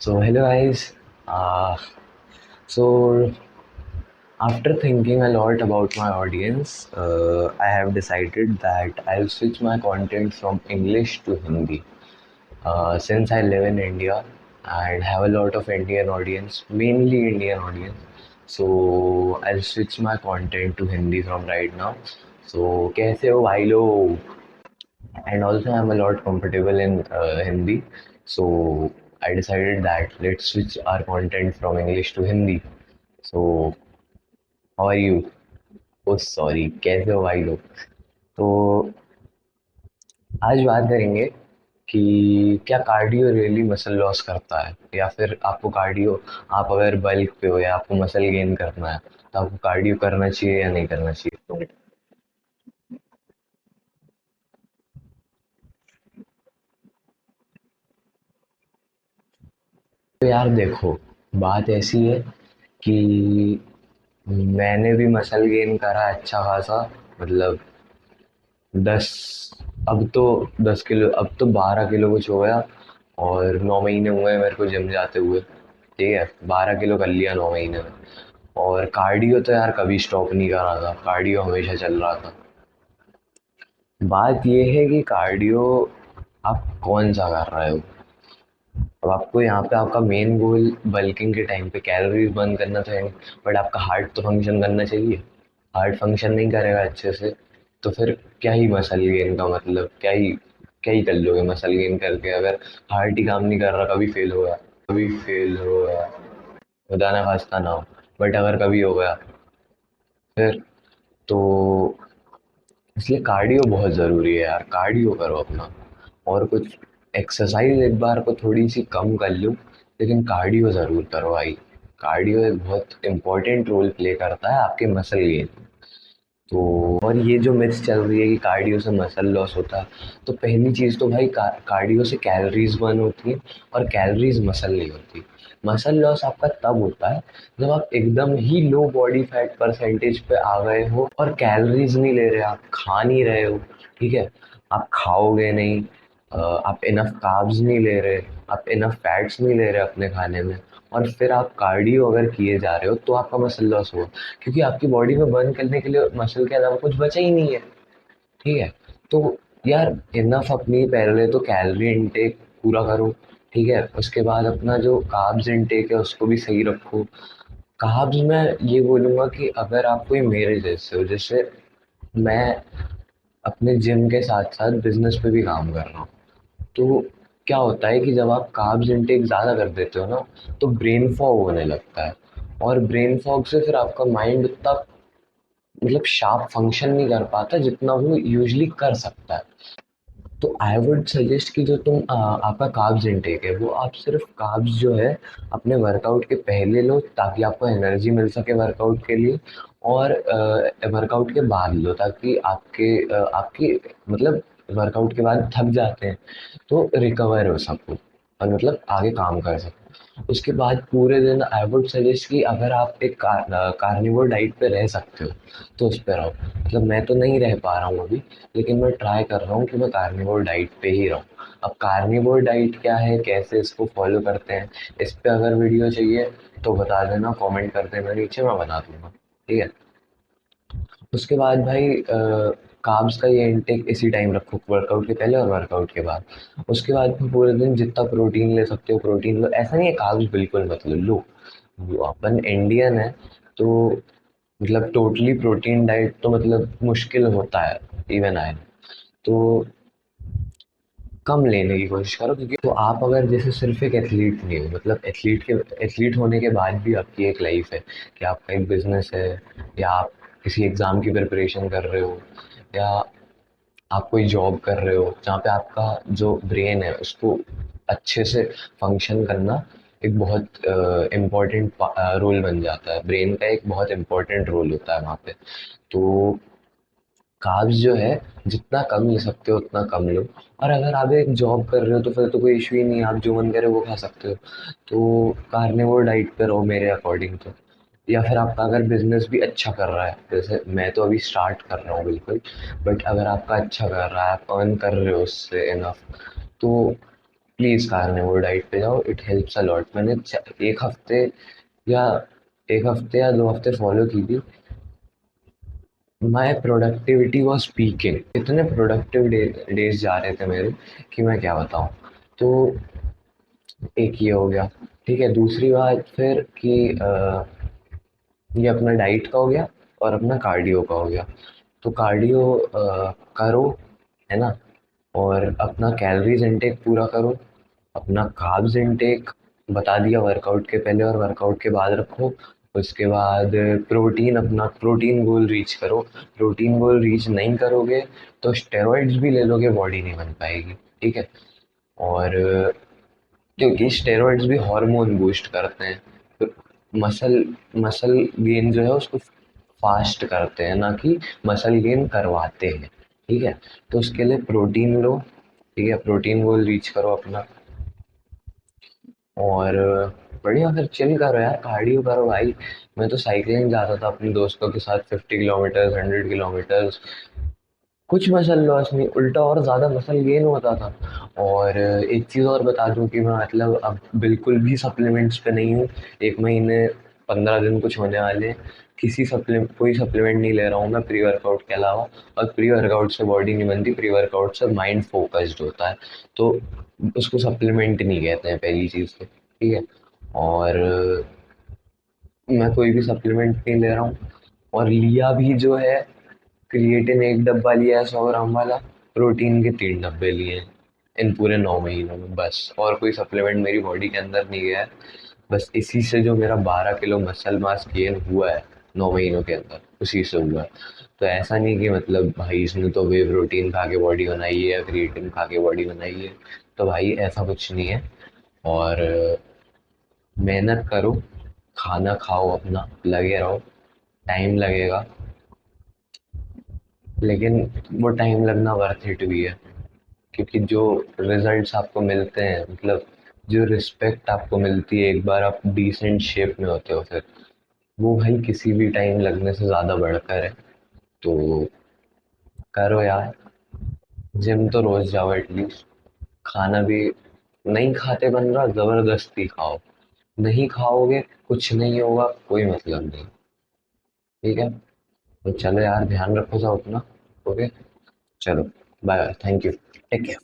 So hello guys. Uh, so after thinking a lot about my audience, I have decided that I'll switch my content from English to Hindi. Since I live in India and have a lot of Indian audience, mainly Indian audience, so I'll switch my content to Hindi from right now. So कैसे हो भाई लोग? And also I'm a lot comfortable in Hindi, so I decided that let's switch our content from English to Hindi. So how are you? Oh sorry, कैसे हो भाई लोग? तो आज बात करेंगे कि क्या कार्डियो रियली मसल लॉस करता है, या फिर आपको कार्डियो, आप अगर बल्क पे हो या आपको मसल गेन करना है तो आपको कार्डियो करना चाहिए या नहीं करना चाहिए। तो यार देखो, बात ऐसी है कि मैंने भी मसल गेन करा अच्छा खासा, मतलब 10, अब तो 10 किलो, अब तो 12 किलो कुछ हो गया। और 9 महीने हुए हैं मेरे को जिम जाते हुए। ठीक है, 12 किलो कर लिया 9 महीने में। और कार्डियो तो यार कभी स्टॉप नहीं करा था, कार्डियो हमेशा चल रहा था। बात ये है कि कार्डियो आप कौन सा कर रहे हो। अब आपको यहाँ पे आपका मेन गोल बल्किंग के टाइम पे कैलोरीज बर्न करना तो है नहीं, बट आपका हार्ट तो फंक्शन करना चाहिए। हार्ट फंक्शन नहीं करेगा अच्छे से तो फिर क्या ही मसल गेन का मतलब, क्या ही कर लोगे मसल गेन करके, अगर हार्ट ही काम नहीं कर रहा, कभी फेल हो गया, खुदा ना खास्ता ना हो, बट अगर कभी हो गया फिर, तो इसलिए कार्डियो बहुत ज़रूरी है यार, कार्डियो करो अपना। और कुछ एक्सरसाइज एक बार को थोड़ी सी कम कर लो, लेकिन कार्डियो ज़रूर करो भाई। कार्डियो एक बहुत इम्पोर्टेंट रोल प्ले करता है आपके मसल गेन। तो और ये जो मिथ्स चल रही है कि कार्डियो से मसल लॉस होता है, तो पहली चीज़ तो भाई कार्डियो से कैलोरीज बर्न होती है, और कैलोरीज मसल नहीं होती। मसल लॉस आपका तब होता है जब आप एकदम ही लो बॉडी फैट परसेंटेज पे आ गए हो और कैलोरीज नहीं ले रहे, आप खा नहीं रहे हो। ठीक है, आप खाओगे नहीं, आप इनफ कार्ब्स नहीं ले रहे, आप इनफ फैट्स नहीं ले रहे अपने खाने में, और फिर आप कार्डियो अगर किए जा रहे हो तो आपका मसल लॉस होगा, क्योंकि आपकी बॉडी में बर्न करने के लिए मसल के अलावा कुछ बचा ही नहीं है। ठीक है, तो यार इनफ अपनी पहले तो कैलोरी इनटेक पूरा करो। ठीक है, उसके बाद अपना जो कार्ब्स इनटेक है उसको भी सही रखो। कार्ब्स में ये बोलूँगा कि अगर आप कोई मेरे जैसे हो, जैसे मैं अपने जिम के साथ साथ बिजनेस पे भी काम कर रहा हूँ, तो क्या होता है कि जब आप कार्ब्स इनटेक ज़्यादा कर देते हो ना, तो ब्रेन फॉग होने लगता है। और ब्रेन फॉग से फिर आपका माइंड उतना, मतलब शार्प फंक्शन नहीं कर पाता जितना वो यूजुअली कर सकता है। तो आई वुड सजेस्ट कि जो आपका कार्ब्स इनटेक है वो आप सिर्फ कार्ब्स जो है अपने वर्कआउट के पहले लो, ताकि आपको एनर्जी मिल सके वर्कआउट के लिए। और वर्कआउट के बाद लो, ताकि आपकी मतलब वर्कआउट के बाद थक जाते हैं तो रिकवर हो सको, और मतलब आगे काम कर सको। उसके बाद पूरे दिन आई वुड सजेस्ट कि अगर आप एक कार्निवोर डाइट पे रह सकते हो तो उस पे रहो। मतलब मैं तो नहीं रह पा रहा हूँ अभी, लेकिन मैं ट्राई कर रहा हूँ कि मैं कार्निवोर डाइट पे ही रहूँ। अब कार्निवोर डाइट क्या है, कैसे इसको फॉलो करते हैं, इस पे अगर वीडियो चाहिए तो बता देना, कमेंट कर देना नीचे, मैं बना दूंगा। ठीक है, उसके बाद भाई कार्ब्स का ये इनटेक इसी टाइम रखो, वर्कआउट के पहले और वर्कआउट के बाद। उसके बाद फिर पूरे दिन जितना प्रोटीन ले सकते हो प्रोटीन लो, ऐसा नहीं है कार्ब्स बिल्कुल मत लो, लो। वो अपन इंडियन है तो मतलब टोटली प्रोटीन डाइट तो मतलब मुश्किल होता है, इवन आई। तो कम लेने की कोशिश करो, क्योंकि तो आप अगर जैसे सिर्फ एक एथलीट नहीं हो, मतलब एथलीट होने के बाद भी आपकी एक लाइफ है, कि आपका एक बिजनेस है, या आप किसी एग्ज़ाम की प्रिपरेशन कर रहे हो, या आप कोई जॉब कर रहे हो जहाँ पे आपका जो ब्रेन है उसको अच्छे से फंक्शन करना एक बहुत इम्पोर्टेंट रोल बन जाता है, ब्रेन का एक बहुत इम्पोर्टेंट रोल होता है वहाँ पे। तो कार्ब्स जो है जितना कम ले सकते हो उतना कम लो। और अगर आप एक जॉब कर रहे हो तो फिर तो कोई इशू ही नहीं है, आप जो मन करे वो खा सकते हो। तो कार्निवोर डाइट पे रहो मेरे अकॉर्डिंग तो। या फिर आपका अगर बिजनेस भी अच्छा कर रहा है, जैसे मैं तो अभी स्टार्ट कर रहा हूँ बिल्कुल, बट अगर आपका अच्छा कर रहा है, आप अर्न कर रहे हो उससे इनफ, तो प्लीज़ कार्निवोर डाइट पे जाओ, इट हेल्प्स अ लॉट। मैंने एक हफ्ते या 2 हफ्ते फॉलो की थी। माई प्रोडक्टिविटी वॉज पीकिंग, इतने प्रोडक्टिव डेज जा रहे थे मेरे कि मैं क्या बताऊँ। तो एक ये हो गया। ठीक है, दूसरी बात फिर कि ये अपना डाइट का हो गया और अपना कार्डियो का हो गया। तो कार्डियो करो, है ना, और अपना कैलोरीज इनटेक पूरा करो। अपना कार्ब्स इनटेक बता दिया, वर्कआउट के पहले और वर्कआउट के बाद रखो। उसके बाद प्रोटीन, अपना प्रोटीन गोल रीच करो। प्रोटीन गोल रीच नहीं करोगे तो स्टेरॉइड्स भी ले लोगे, बॉडी नहीं बन पाएगी। ठीक है। और क्योंकि स्टेरॉइड्स भी हार्मोन बूस्ट करते हैं, तो मसल मसल गेन जो है उसको फास्ट करते हैं, ना कि मसल गेन करवाते हैं। ठीक है। तो उसके लिए प्रोटीन लो। ठीक है, प्रोटीन गोल रीच करो अपना। और बढ़िया फिर चिल करो यार, कार्डियो करो भाई। मैं तो साइकिलिंग जाता था अपने दोस्तों के साथ, 50 किलोमीटर, 100 किलोमीटर। कुछ मसल लॉस नहीं, उल्टा और ज़्यादा मसल गेन होता था। और एक चीज़ और बता दूं कि मैं मतलब अब बिल्कुल भी सप्लीमेंट्स पे नहीं हूँ। 1 महीने 15 दिन कुछ होने वाले हैं, कोई सप्लीमेंट नहीं ले रहा हूँ मैं प्री वर्कआउट के अलावा। और प्री वर्कआउट से बॉडी नहीं बनती, प्री वर्कआउट से माइंड फोकस्ड होता है। तो उसको सप्लीमेंट नहीं कहते हैं, पहली चीज़ तो। ठीक है। और मैं कोई भी सप्लीमेंट नहीं ले रहा हूँ। और लिया भी जो है, क्रिएटिन 1 डब्बा लिया है 100 ग्राम वाला, प्रोटीन के 3 डब्बे लिए हैं इन पूरे 9 महीनों में, बस। और कोई सप्लीमेंट मेरी बॉडी के अंदर नहीं गया है। बस इसी से जो मेरा 12 किलो मसल मास गेन हुआ है 9 महीनों के अंदर, उसी से हुआ है। तो ऐसा नहीं कि मतलब भाई इसने तो वे प्रोटीन खा के बॉडी बनाई है या क्रिएटिन खा के बॉडी बनाई है। तो भाई ऐसा कुछ नहीं है। और मेहनत करो, खाना खाओ, अपना लगे रहो। टाइम लगेगा, लेकिन वो टाइम लगना वर्थ इट भी है। क्योंकि जो रिजल्ट्स आपको मिलते हैं, मतलब जो रिस्पेक्ट आपको मिलती है एक बार आप डिसेंट शेप में होते हो, फिर वो भाई किसी भी टाइम लगने से ज़्यादा बढ़कर है। तो करो यार, जिम तो रोज जाओ एटलीस्ट। खाना भी नहीं खाते बन रहा, ज़बरदस्ती खाओ। नहीं खाओगे कुछ नहीं होगा, कोई मतलब नहीं। ठीक है। तो चलो यार, ध्यान रखो सब अपना। ओके, चलो, bye bye, thank you, take care.